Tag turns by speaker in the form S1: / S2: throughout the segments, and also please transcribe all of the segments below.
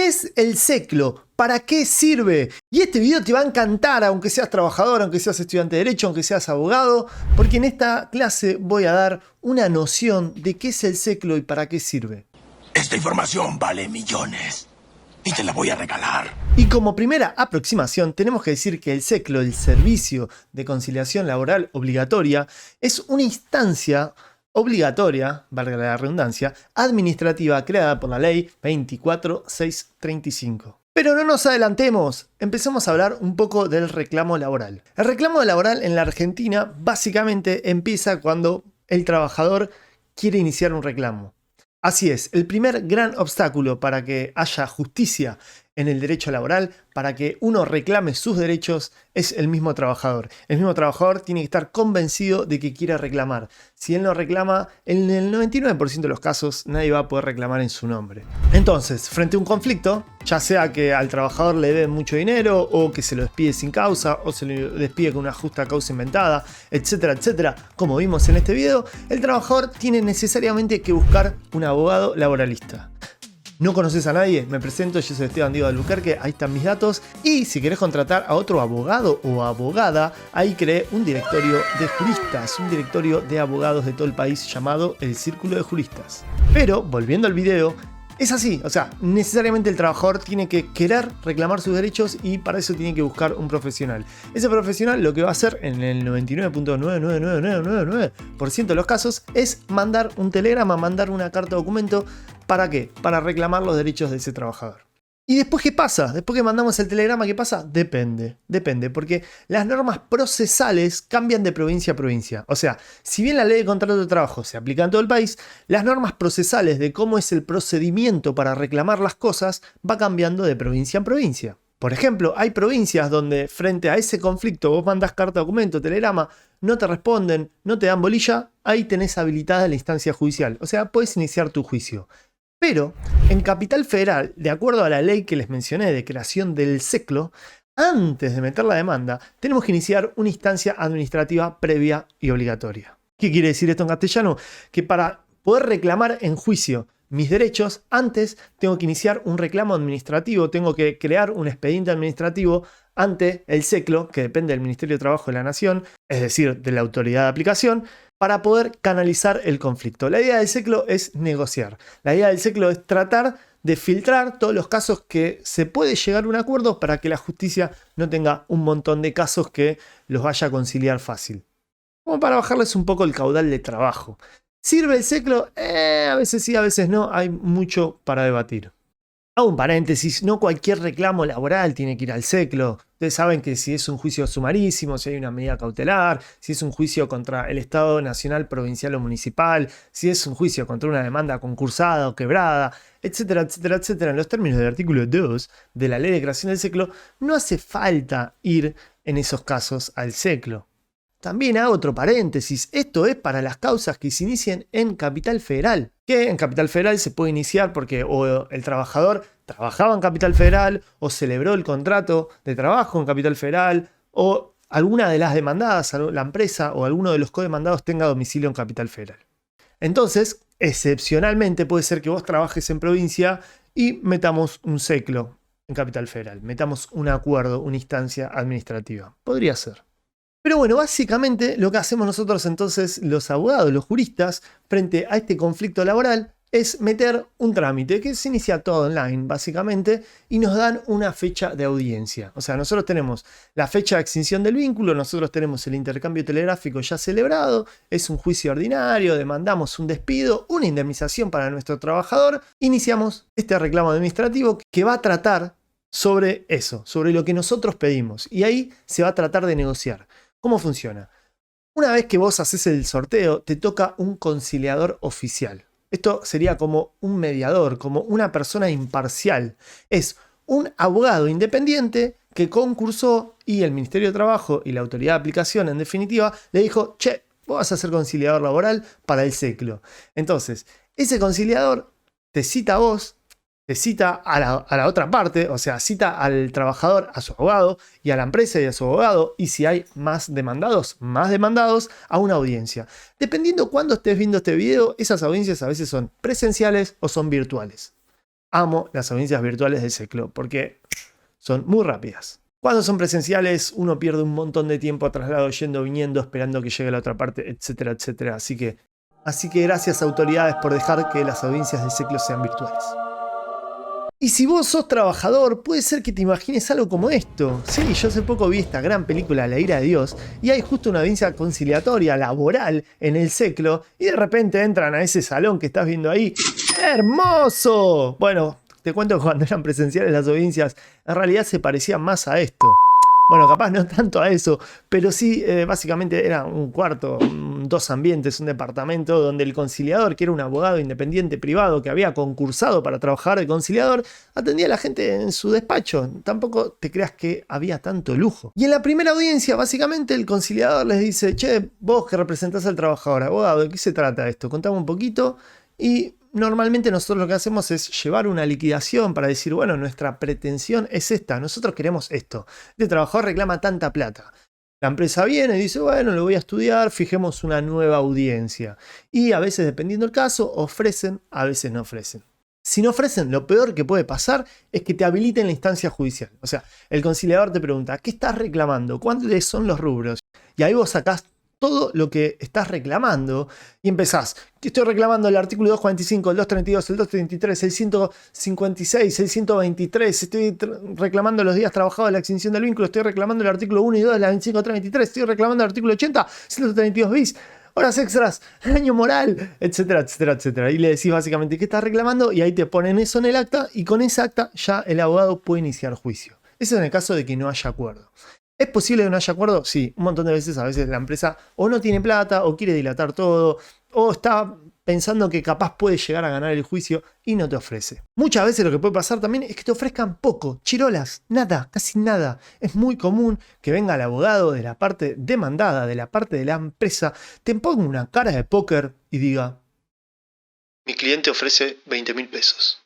S1: ¿Qué es el SECLO? ¿Para qué sirve? Y este video te va a encantar, aunque seas trabajador, aunque seas estudiante de Derecho, aunque seas abogado, porque en esta clase voy a dar una noción de qué es el SECLO y para qué sirve.
S2: Esta información vale millones y te la voy a regalar.
S1: Y como primera aproximación tenemos que decir que el SECLO, el Servicio de Conciliación Laboral Obligatoria, es una instancia obligatoria, valga la redundancia, administrativa creada por la ley 24635. Pero no nos adelantemos, empecemos a hablar un poco del reclamo laboral. El reclamo laboral en la Argentina básicamente empieza cuando el trabajador quiere iniciar un reclamo. Así es, el primer gran obstáculo para que haya justicia en el derecho laboral, para que uno reclame sus derechos, es el mismo trabajador. El mismo trabajador tiene que estar convencido de que quiere reclamar. Si él no reclama, en el 99% de los casos nadie va a poder reclamar en su nombre. Entonces, frente a un conflicto, ya sea que al trabajador le deben mucho dinero, o que se lo despide sin causa, o se lo despide con una justa causa inventada, etcétera, etcétera, como vimos en este video, el trabajador tiene necesariamente que buscar un abogado laboralista. ¿No conoces a nadie? Me presento, yo soy Esteban Diego de Albuquerque, ahí están mis datos. Y si querés contratar a otro abogado o abogada, ahí creé un directorio de juristas, un directorio de abogados de todo el país llamado el Círculo de Juristas. Pero, volviendo al video, es así, o sea, necesariamente el trabajador tiene que querer reclamar sus derechos y para eso tiene que buscar un profesional. Ese profesional lo que va a hacer en el 99.99999% de los casos es mandar un telegrama, mandar una carta documento. ¿Para qué? Para reclamar los derechos de ese trabajador. ¿Y después qué pasa? Después que mandamos el telegrama, ¿qué pasa? Depende, porque las normas procesales cambian de provincia a provincia. O sea, si bien la ley de contrato de trabajo se aplica en todo el país, las normas procesales de cómo es el procedimiento para reclamar las cosas va cambiando de provincia en provincia. Por ejemplo, hay provincias donde frente a ese conflicto vos mandás carta, documento, telegrama, no te responden, no te dan bolilla, ahí tenés habilitada la instancia judicial. O sea, puedes iniciar tu juicio. Pero en Capital Federal, de acuerdo a la ley que les mencioné de creación del SECLO, antes de meter la demanda, tenemos que iniciar una instancia administrativa previa y obligatoria. ¿Qué quiere decir esto en castellano? Que para poder reclamar en juicio mis derechos, antes tengo que iniciar un reclamo administrativo, tengo que crear un expediente administrativo ante el SECLO, que depende del Ministerio de Trabajo de la Nación, es decir, de la autoridad de aplicación, para poder canalizar el conflicto. La idea del SECLO es negociar. La idea del SECLO es tratar de filtrar todos los casos que se puede llegar a un acuerdo para que la justicia no tenga un montón de casos que los vaya a conciliar fácil. Como para bajarles un poco el caudal de trabajo. ¿Sirve el SECLO? A veces sí, a veces no. Hay mucho para debatir. Hago un paréntesis, no cualquier reclamo laboral tiene que ir al SECLO. Ustedes saben que si es un juicio sumarísimo, si hay una medida cautelar, si es un juicio contra el Estado nacional, provincial o municipal, si es un juicio contra una demanda concursada o quebrada, etcétera, etcétera, etcétera, en los términos del artículo 2 de la ley de creación del SECLO, no hace falta ir en esos casos al SECLO. También hago otro paréntesis, esto es para las causas que se inicien en Capital Federal, que en Capital Federal se puede iniciar porque o el trabajador trabajaba en Capital Federal o celebró el contrato de trabajo en Capital Federal o alguna de las demandadas, la empresa o alguno de los codemandados tenga domicilio en Capital Federal. Entonces, excepcionalmente puede ser que vos trabajes en provincia y metamos un SECLO en Capital Federal, metamos un acuerdo, una instancia administrativa. Podría ser. Pero bueno, básicamente lo que hacemos nosotros entonces, los abogados, los juristas, frente a este conflicto laboral, es meter un trámite que se inicia todo online, básicamente, y nos dan una fecha de audiencia. O sea, nosotros tenemos la fecha de extinción del vínculo, nosotros tenemos el intercambio telegráfico ya celebrado, es un juicio ordinario, demandamos un despido, una indemnización para nuestro trabajador, iniciamos este reclamo administrativo que va a tratar sobre eso, sobre lo que nosotros pedimos, y ahí se va a tratar de negociar. ¿Cómo funciona? Una vez que vos haces el sorteo, te toca un conciliador oficial. Esto sería como un mediador, como una persona imparcial. Es un abogado independiente que concursó y el Ministerio de Trabajo y la autoridad de aplicación, en definitiva, le dijo, che, vos vas a ser conciliador laboral para el SECLO. Entonces, ese conciliador te cita a vos, te cita a la otra parte, o sea, cita al trabajador, a su abogado, y a la empresa y a su abogado, y si hay más demandados, a una audiencia. Dependiendo cuándo estés viendo este video, esas audiencias a veces son presenciales o son virtuales. Amo las audiencias virtuales de Seclo porque son muy rápidas. Cuando son presenciales, uno pierde un montón de tiempo a traslado, yendo, viniendo, esperando que llegue la otra parte, etcétera, etcétera. Así que gracias, autoridades, por dejar que las audiencias de Seclo sean virtuales. Y si vos sos trabajador, puede ser que te imagines algo como esto. Sí, yo hace poco vi esta gran película, La ira de Dios, y hay justo una audiencia conciliatoria, laboral, en el Seclo, y de repente entran a ese salón que estás viendo ahí. ¡Hermoso! Bueno, te cuento que cuando eran presenciales las audiencias, en realidad se parecían más a esto. Bueno, capaz no tanto a eso, pero sí, básicamente era un cuarto, dos ambientes, un departamento donde el conciliador, que era un abogado independiente privado que había concursado para trabajar de conciliador, atendía a la gente en su despacho. Tampoco te creas que había tanto lujo. Y en la primera audiencia, básicamente, el conciliador les dice: che, vos que representás al trabajador, abogado, ¿de qué se trata esto? Contame un poquito. Y normalmente nosotros lo que hacemos es llevar una liquidación para decir, bueno, nuestra pretensión es esta, nosotros queremos esto. Este trabajador reclama tanta plata. La empresa viene y dice, bueno, lo voy a estudiar, fijemos una nueva audiencia. Y a veces, dependiendo del caso, ofrecen, a veces no ofrecen. Si no ofrecen, lo peor que puede pasar es que te habiliten la instancia judicial. O sea, el conciliador te pregunta, ¿qué estás reclamando? ¿Cuáles son los rubros? Y ahí vos sacás todo lo que estás reclamando y empezás, que estoy reclamando el artículo 245, el 232, el 233, el 156, el 123, estoy reclamando los días trabajados de la extinción del vínculo, estoy reclamando el artículo 1 y 2 de la 2533, estoy reclamando el artículo 80, 132 bis, horas extras, daño moral, etcétera, etcétera, etcétera. Y le decís básicamente qué estás reclamando y ahí te ponen eso en el acta y con ese acta ya el abogado puede iniciar juicio. Eso en el caso de que no haya acuerdo. ¿Es posible que no haya acuerdo? Sí, un montón de veces. A veces la empresa o no tiene plata o quiere dilatar todo o está pensando que capaz puede llegar a ganar el juicio y no te ofrece. Muchas veces lo que puede pasar también es que te ofrezcan poco, chirolas, nada, casi nada. Es muy común que venga el abogado de la parte demandada, de la parte de la empresa, te ponga una cara de póker y diga: mi cliente ofrece 20.000 pesos.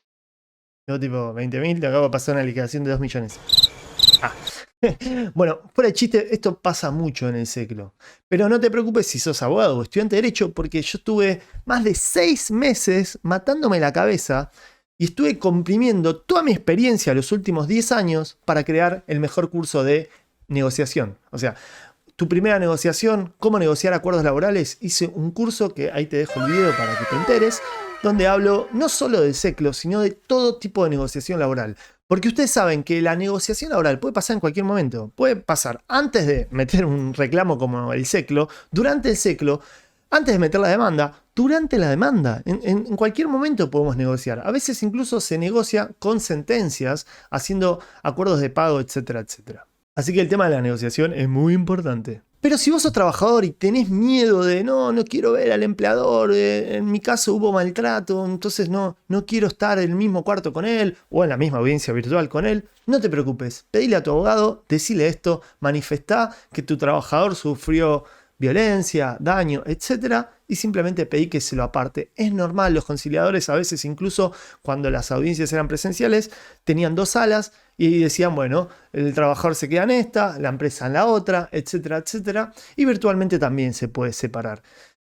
S1: Yo tipo, 20.000, te acabo de pasar una liquidación de 2 millones. Bueno, fuera de chiste, esto pasa mucho en el Seclo. Pero no te preocupes si sos abogado o estudiante de Derecho, porque yo estuve más de 6 meses matándome la cabeza y estuve comprimiendo toda mi experiencia los últimos 10 años para crear el mejor curso de negociación. O sea, tu primera negociación, cómo negociar acuerdos laborales, hice un curso que ahí te dejo el video para que te enteres, donde hablo no solo del Seclo, sino de todo tipo de negociación laboral. Porque ustedes saben que la negociación laboral puede pasar en cualquier momento. Puede pasar antes de meter un reclamo como el Seclo, durante el Seclo, antes de meter la demanda, durante la demanda. En cualquier momento podemos negociar. A veces incluso se negocia con sentencias, haciendo acuerdos de pago, etcétera, etcétera. Así que el tema de la negociación es muy importante. Pero si vos sos trabajador y tenés miedo de no quiero ver al empleador, en mi caso hubo maltrato, entonces no quiero estar en el mismo cuarto con él o en la misma audiencia virtual con él, no te preocupes, pedile a tu abogado, decile esto, manifestá que tu trabajador sufrió violencia, daño, etc. Y simplemente pedí que se lo aparte. Es normal, los conciliadores a veces, incluso cuando las audiencias eran presenciales, tenían 2 salas y decían, bueno, el trabajador se queda en esta, la empresa en la otra, etcétera, etcétera. Y virtualmente también se puede separar.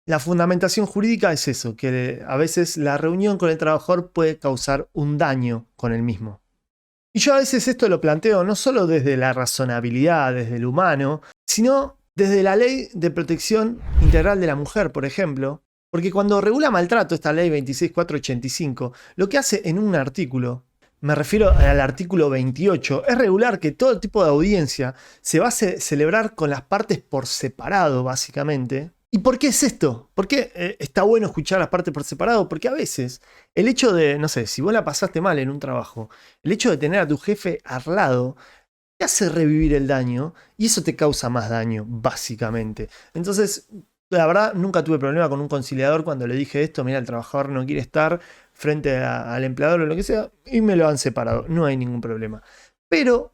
S1: La fundamentación jurídica es eso, que a veces la reunión con el trabajador puede causar un daño con el mismo. Y yo a veces esto lo planteo no solo desde la razonabilidad, desde el humano, sino desde la Ley de Protección Integral de la Mujer, por ejemplo, porque cuando regula maltrato, esta ley 26485, lo que hace en un artículo, me refiero al artículo 28, es regular que todo tipo de audiencia se va a celebrar con las partes por separado, básicamente. ¿Y por qué es esto? ¿Por qué está bueno escuchar las partes por separado? Porque a veces el hecho de, no sé, si vos la pasaste mal en un trabajo, el hecho de tener a tu jefe al lado te hace revivir el daño y eso te causa más daño, básicamente. Entonces, la verdad, nunca tuve problema con un conciliador cuando le dije esto: mira, el trabajador no quiere estar frente al empleador o lo que sea, y me lo han separado. No hay ningún problema. Pero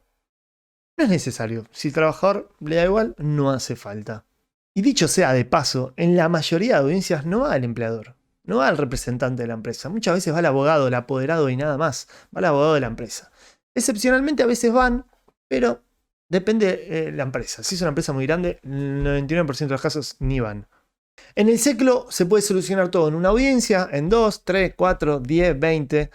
S1: no es necesario. Si el trabajador le da igual, no hace falta. Y dicho sea de paso, en la mayoría de audiencias no va el empleador, no va el representante de la empresa. Muchas veces va el abogado, el apoderado y nada más. Va el abogado de la empresa. Excepcionalmente a veces van, pero depende de la empresa. Si es una empresa muy grande, el 99% de los casos ni van. En el Seclo se puede solucionar todo en una audiencia, en 2, 3, 4, 10, 20.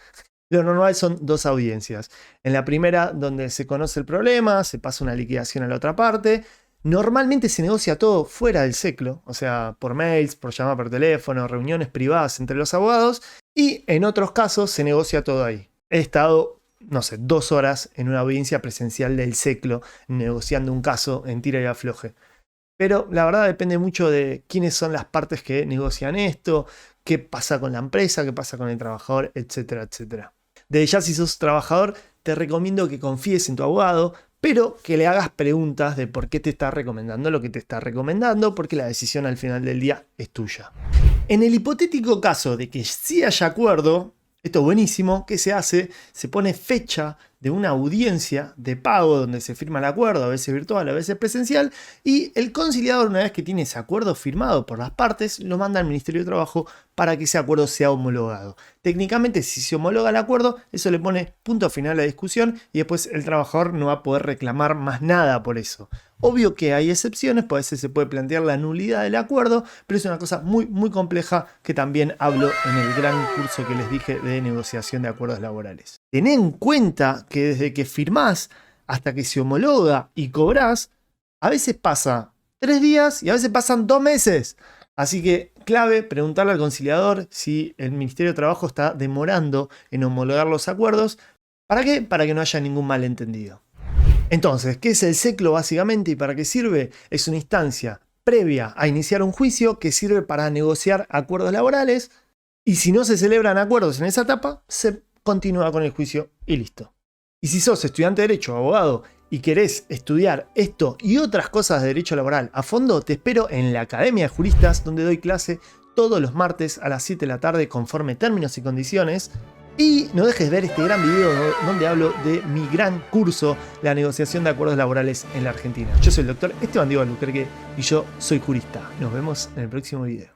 S1: Lo normal son 2 audiencias. En la primera, donde se conoce el problema, se pasa una liquidación a la otra parte. Normalmente se negocia todo fuera del SECLO, o sea, por mails, por llamada por teléfono, reuniones privadas entre los abogados. Y en otros casos se negocia todo ahí. He estado, no sé, 2 horas en una audiencia presencial del SECLO negociando un caso en tira y afloje. Pero la verdad depende mucho de quiénes son las partes que negocian esto, qué pasa con la empresa, qué pasa con el trabajador, etcétera, etcétera. Desde ya, si sos trabajador, te recomiendo que confíes en tu abogado, pero que le hagas preguntas de por qué te está recomendando lo que te está recomendando, porque la decisión al final del día es tuya. En el hipotético caso de que sí haya acuerdo, esto es buenísimo, ¿qué se hace? Se pone fecha de una audiencia de pago donde se firma el acuerdo, a veces virtual, a veces presencial, y el conciliador, una vez que tiene ese acuerdo firmado por las partes, lo manda al Ministerio de Trabajo para que ese acuerdo sea homologado. Técnicamente, si se homologa el acuerdo, eso le pone punto final a la discusión y después el trabajador no va a poder reclamar más nada por eso. Obvio que hay excepciones, pues a veces se puede plantear la nulidad del acuerdo, pero es una cosa muy, muy compleja que también hablo en el gran curso que les dije de negociación de acuerdos laborales. Ten en cuenta que desde que firmás hasta que se homologa y cobrás, a veces pasa 3 días y a veces pasan 2 meses. Así que clave preguntarle al conciliador si el Ministerio de Trabajo está demorando en homologar los acuerdos. ¿Para qué? Para que no haya ningún malentendido. Entonces, ¿qué es el SECLO básicamente y para qué sirve? Es una instancia previa a iniciar un juicio que sirve para negociar acuerdos laborales y si no se celebran acuerdos en esa etapa, se continúa con el juicio y listo. Y si sos estudiante de Derecho o abogado y querés estudiar esto y otras cosas de Derecho Laboral a fondo, te espero en la Academia de Juristas, donde doy clase todos los martes a las 7 de la tarde conforme términos y condiciones. Y no dejes de ver este gran video donde hablo de mi gran curso, la negociación de acuerdos laborales en la Argentina. Yo soy el doctor Esteban Diego Albuquerque y yo soy jurista. Nos vemos en el próximo video.